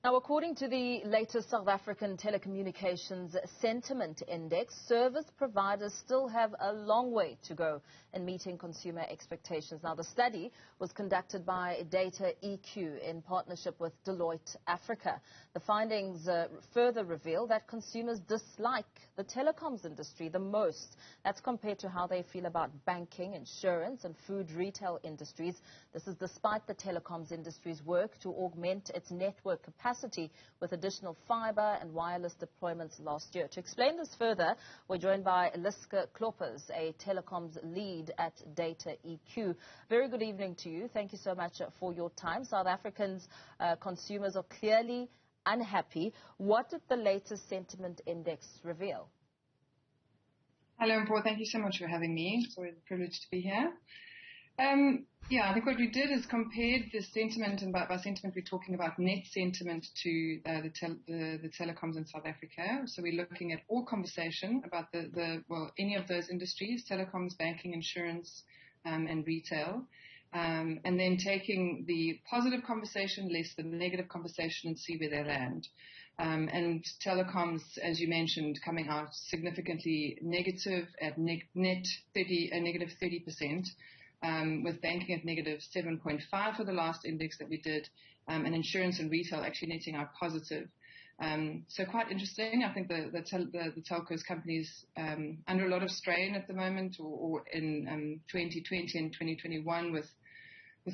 Now, according to the latest South African Telecommunications Sentiment Index, service providers still have a long way to go in meeting consumer expectations. Now, the study was conducted by DataEQ in partnership with Deloitte Africa. The findings further reveal that consumers dislike the telecoms industry the most. That's compared to how they feel about banking, insurance and food retail industries. This is despite the telecoms industry's work to augment its network capacity with additional fibre and wireless deployments last year. To explain this further, we're joined by Liska Kloppers, a telecoms lead at DataEQ. Very good evening to you. Thank you so much for your time. South Africans consumers are clearly unhappy. What did the latest sentiment index reveal? Hello, Paul. Thank you so much for having me. It's always a privilege to be here. I think what we did is compared the sentiment, and by sentiment we're talking about net sentiment to the telecoms in South Africa. So we're looking at all conversation about any of those industries, telecoms, banking, insurance, and retail, and then taking the positive conversation less the negative conversation and see where they land. And telecoms, as you mentioned, coming out significantly negative at negative 30%. With banking at negative 7.5 for the last index that we did, and insurance and retail actually netting out positive. So quite interesting. I think the telcos companies under a lot of strain at the moment, or in 2020 and 2021 with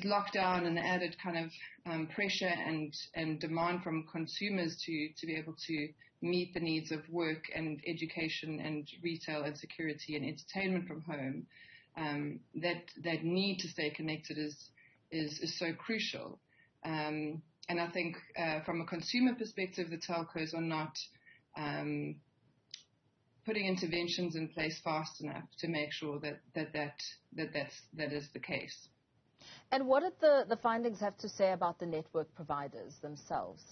lockdown and the added kind of pressure and demand from consumers to be able to meet the needs of work and education and retail and security and entertainment from home. That need to stay connected is so crucial. And I think from a consumer perspective, the telcos are not putting interventions in place fast enough to make sure that is the case. And what did the findings have to say about the network providers themselves?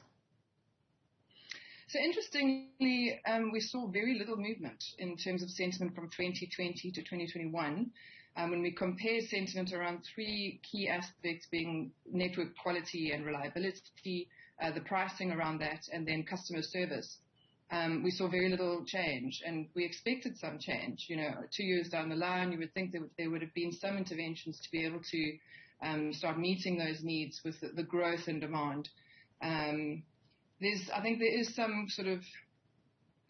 So interestingly, we saw very little movement in terms of sentiment from 2020 to 2021. When we compare sentiment around three key aspects being network quality and reliability, the pricing around that, and then customer service, we saw very little change, and we expected some change. 2 years down the line, you would think there would have been some interventions to be able to start meeting those needs with the growth and demand. I think there is some sort of,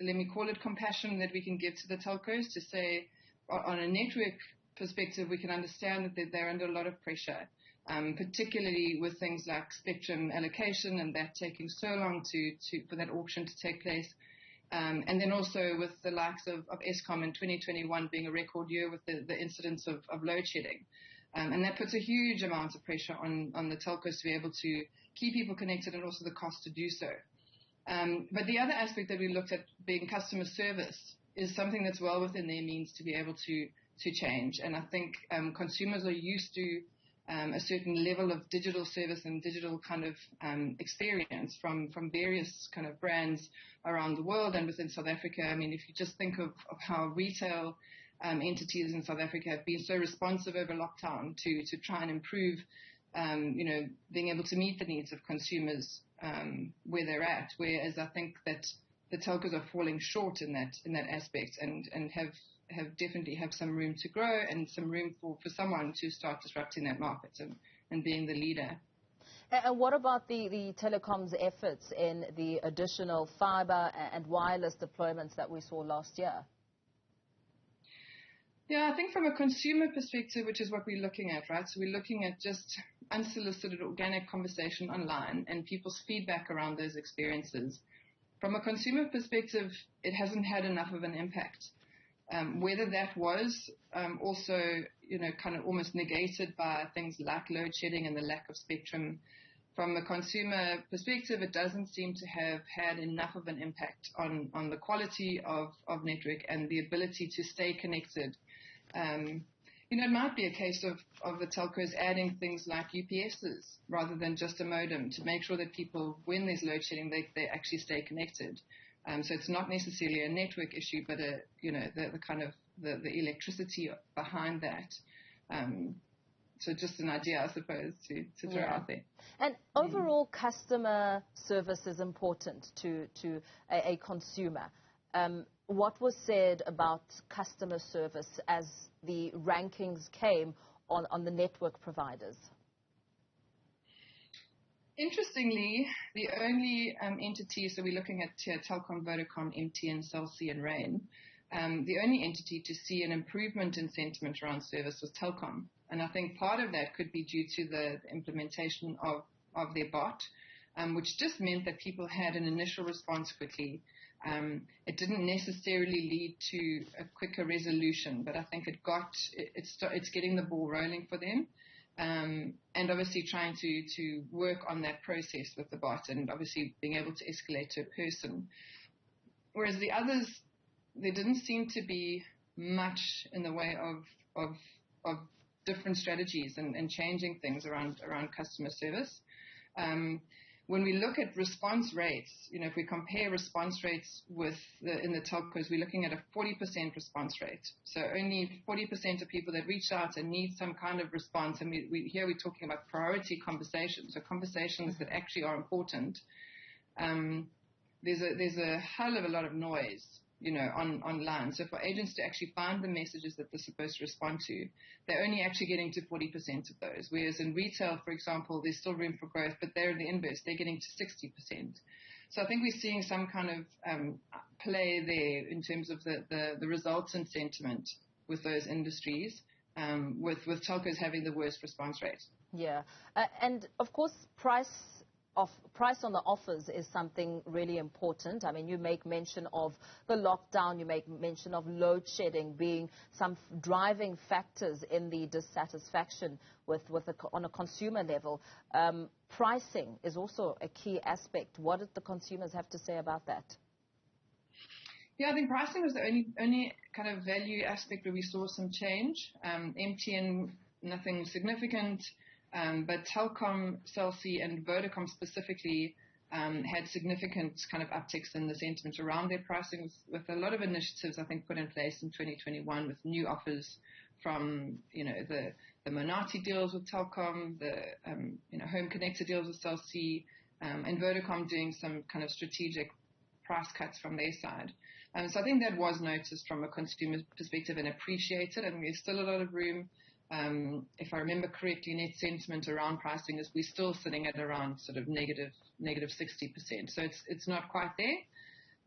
let me call it compassion that we can give to the telcos to say, on a network perspective, we can understand that they're under a lot of pressure, particularly with things like spectrum allocation and that taking so long for that auction to take place. And then also with the likes of Eskom in 2021 being a record year with the incidence of load shedding. And that puts a huge amount of pressure on the telcos to be able to keep people connected and also the cost to do so. But the other aspect that we looked at being customer service is something that's well within their means to be able to change. And I think consumers are used to a certain level of digital service and digital kind of experience from various kind of brands around the world and within South Africa. I mean, if you just think of how retail entities in South Africa have been so responsive over lockdown to try and improve, being able to meet the needs of consumers where they're at. Whereas I think that the telcos are falling short in that aspect and definitely have some room to grow and some room for someone to start disrupting that market and being the leader. And what about the telecoms efforts in the additional fibre and wireless deployments that we saw last year? Yeah, I think from a consumer perspective, which is what we're looking at, right? So we're looking at just unsolicited organic conversation online and people's feedback around those experiences. From a consumer perspective, it hasn't had enough of an impact. Whether that was also, kind of almost negated by things like load shedding and the lack of spectrum. From a consumer perspective, it doesn't seem to have had enough of an impact on the quality of network and the ability to stay connected. It might be a case of the telcos adding things like UPSs rather than just a modem to make sure that people, when there's load shedding, they actually stay connected. So it's not necessarily a network issue, but the kind of the electricity behind that. So just an idea, I suppose, to throw out there. And overall customer service is important to a consumer. What was said about customer service as the rankings came on the network providers? Interestingly, the only entities, so we're looking at Telkom, Vodacom, MTN, Cell C, and Rain, the only entity to see an improvement in sentiment around service was Telkom. And I think part of that could be due to the implementation of their bot, which just meant that people had an initial response quickly. It didn't necessarily lead to a quicker resolution, but I think it's getting the ball rolling for them. And obviously trying to work on that process with the bot and obviously being able to escalate to a person. Whereas the others, there didn't seem to be much in the way of different strategies and changing things around customer service. When we look at response rates, if we compare response rates in the telcos, we're looking at a 40% response rate. So only 40% of people that reach out and need some kind of response, and here we're talking about priority conversations, so conversations that actually are important. There's a hell of a lot of noise, online. So for agents to actually find the messages that they're supposed to respond to, they're only actually getting to 40% of those. Whereas in retail, for example, there's still room for growth, but they're in the inverse. They're getting to 60%. So I think we're seeing some kind of play there in terms of the resultant sentiment with those industries, with telcos having the worst response rate. Yeah. And of course, price on the offers is something really important. I mean, you make mention of the lockdown, you make mention of load shedding being some driving factors in the dissatisfaction on a consumer level. Pricing is also a key aspect. What did the consumers have to say about that? Yeah, I think pricing was the only kind of value aspect where we saw some change. MTN, nothing significant. But Telkom, Cell C, and Vodacom specifically had significant kind of upticks in the sentiment around their pricing with a lot of initiatives, I think, put in place in 2021 with new offers from, the Monati deals with Telkom, the, home connector deals with Cell C, and Vodacom doing some kind of strategic price cuts from their side. So I think that was noticed from a consumer perspective and appreciated, and there's still a lot of room. If I remember correctly, net sentiment around pricing is we're still sitting at around sort of negative 60%. So it's not quite there,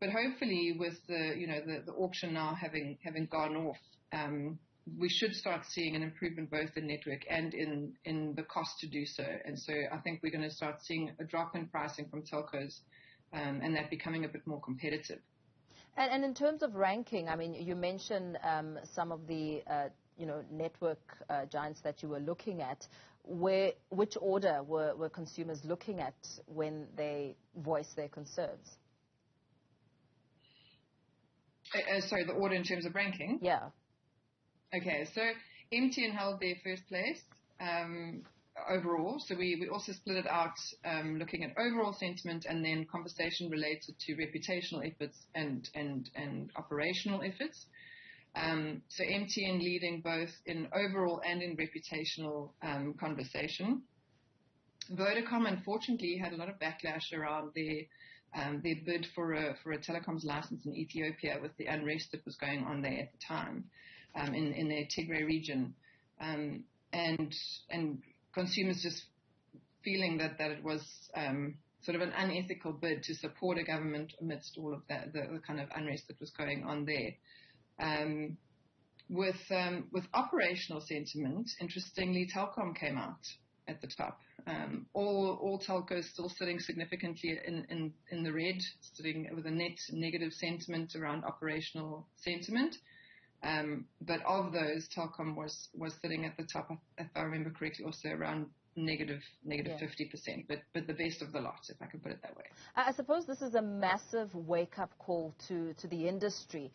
but hopefully with the auction now having gone off, we should start seeing an improvement both in network and in the cost to do so. And so I think we're going to start seeing a drop in pricing from telcos, and that becoming a bit more competitive. And in terms of ranking, I mean, you mentioned some of the network giants that you were looking at. Which order were consumers looking at when they voiced their concerns? Sorry, the order in terms of ranking? Yeah. Okay, so MTN held their first place overall. So we also split it out looking at overall sentiment and then conversation related to reputational efforts and operational efforts. So MTN leading both in overall and in reputational conversation. Vodacom, unfortunately, had a lot of backlash around their bid for a telecoms license in Ethiopia with the unrest that was going on there at the time in the Tigray region, and consumers just feeling that it was sort of an unethical bid to support a government amidst all of that, the kind of unrest that was going on there. With operational sentiment, interestingly, Telkom came out at the top. All telcos still sitting significantly in the red, sitting with a net negative sentiment around operational sentiment. But of those, Telkom was sitting at the top, if I remember correctly, also around negative 50%, but the best of the lot, if I can put it that way. I suppose this is a massive wake-up call to the industry,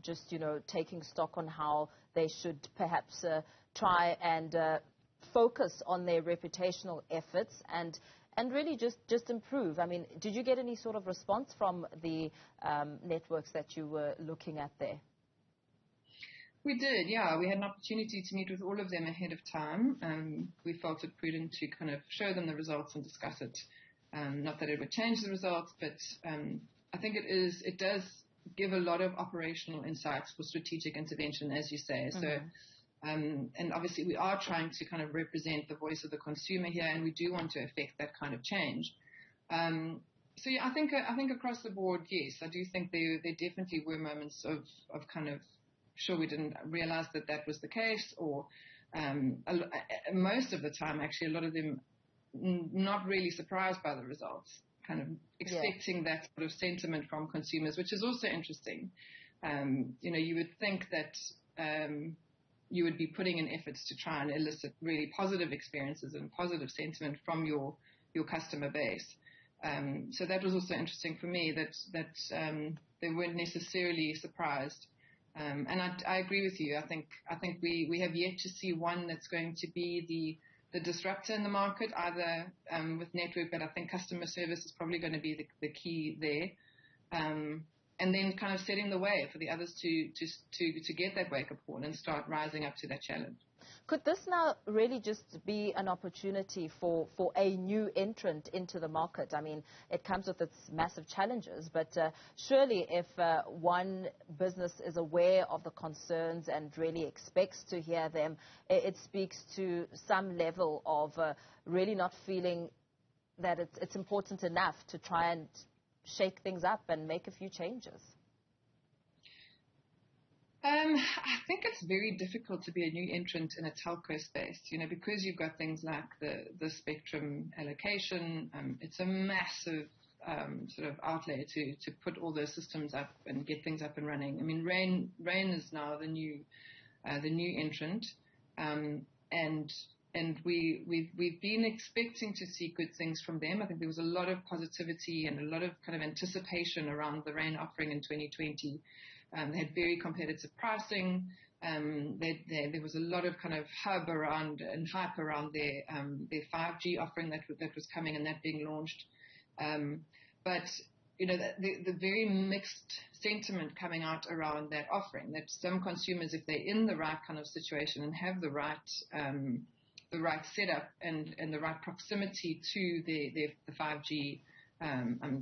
just, taking stock on how they should perhaps try and focus on their reputational efforts and really just improve. I mean, did you get any sort of response from the networks that you were looking at there? We did, yeah. We had an opportunity to meet with all of them ahead of time. We felt it prudent to kind of show them the results and discuss it. Not that it would change the results, but I think it does give a lot of operational insights for strategic intervention, as you say. Mm-hmm. So, and obviously we are trying to kind of represent the voice of the consumer here, and we do want to affect that kind of change. So yeah, I think across the board, yes, I do think there definitely were moments of kind of, sure, we didn't realize that was the case, or most of the time, actually, a lot of them not really surprised by the results, kind of expecting that sort of sentiment from consumers, which is also interesting. You would think that you would be putting in efforts to try and elicit really positive experiences and positive sentiment from your customer base. So that was also interesting for me that they weren't necessarily surprised. And I agree with you. I think we have yet to see one that's going to be the disruptor in the market, either with network, but I think customer service is probably going to be the key there. And then kind of setting the way for the others to get that wake-up call and start rising up to that challenge. Could this now really just be an opportunity for a new entrant into the market? I mean, it comes with its massive challenges, but surely if one business is aware of the concerns and really expects to hear them, it speaks to some level of really not feeling that it's important enough to try and shake things up and make a few changes. I think it's very difficult to be a new entrant in a telco space, because you've got things like the spectrum allocation. It's a massive sort of outlay to put all those systems up and get things up and running. I mean, Rain is now the new entrant, and we've been expecting to see good things from them. I think there was a lot of positivity and a lot of kind of anticipation around the Rain offering in 2020. They had very competitive pricing. There was a lot of kind of hub around and hype around their 5G offering that was coming and that being launched. But the very mixed sentiment coming out around that offering, that some consumers, if they're in the right kind of situation and have the right setup and the right proximity to the 5G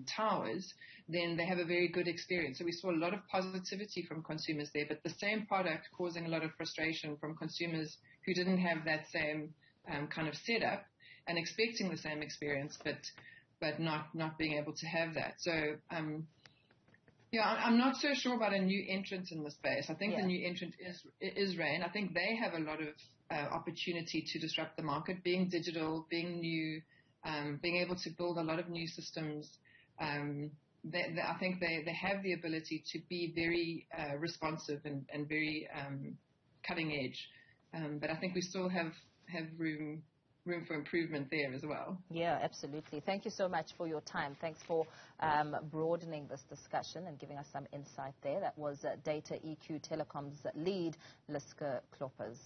towers, then they have a very good experience. So we saw a lot of positivity from consumers there, but the same product causing a lot of frustration from consumers who didn't have that same kind of setup and expecting the same experience, but not being able to have that. So I'm not so sure about a new entrant in the space. I think the new entrant is Rain. I think they have a lot of opportunity to disrupt the market, being digital, being new, being able to build a lot of new systems. I think they have the ability to be very responsive and very cutting edge. But I think we still have room for improvement there as well. Yeah, absolutely. Thank you so much for your time. Thanks for broadening this discussion and giving us some insight there. That was DataEQ Telecoms lead, Liska Kloppers.